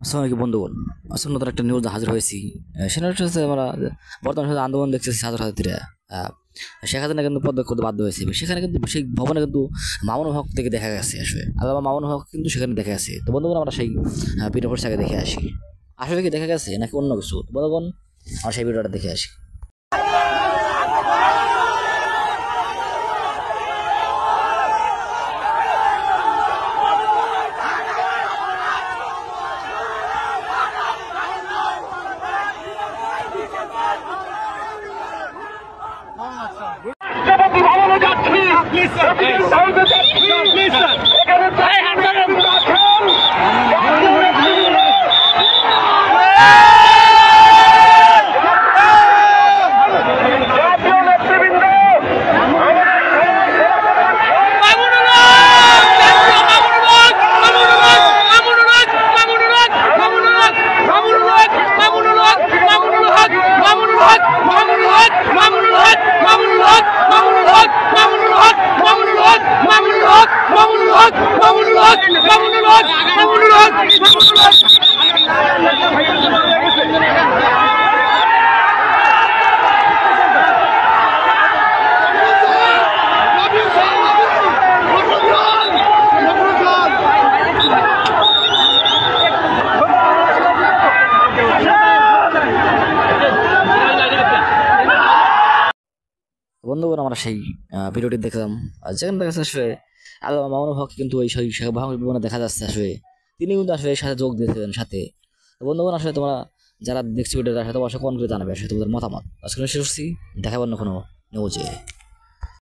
আসসালামু বন্ধুগণ, আসলে নতুন একটা নিউজ হাজির হয়েছি। সেটা হচ্ছে আমরা বর্তমানে আন্দোলন দেখতেছি ছাত্রছাত্রীরা। শেখ হাসিনা কিন্তু পদত্যাগ করতে বাধ্য হয়েছে। সেখানে কিন্তু সেই ভবনে কিন্তু মামুনুল হক থেকে দেখা গেছে আসলে আলাদা মামুনুল হক কিন্তু সেখানে দেখা গেছে। তো বন্ধুগণ, আমরা সেই ভিডিওর আগে দেখে আসি আসলে কি দেখা গেছে নাকি অন্য কিছু। বন্ধুগণ, আমরা সেই ভিডিওটা দেখে আসি। বন্ধুগণ, আমরা সেই ভিডিওটি দেখলাম, যেখানে দেখা যাচ্ছে আসলে আল্লামা মামুনুল হক কিন্তু ওই সেই ভবনে দেখা যাচ্ছে আসলে তিনি কিন্তু আসলে এর সাথে যোগ দিয়েছিলেন সাথে। তো বন্ধুগণ, আসলে তোমরা যারা দেখছি ভিডিওটা সাথে অবশ্যই কমেন্ট করে জানাবে আসলে তোমাদের মতামত। আজকে শেষ করছি, দেখাবো অন্য কোনো নিউজে।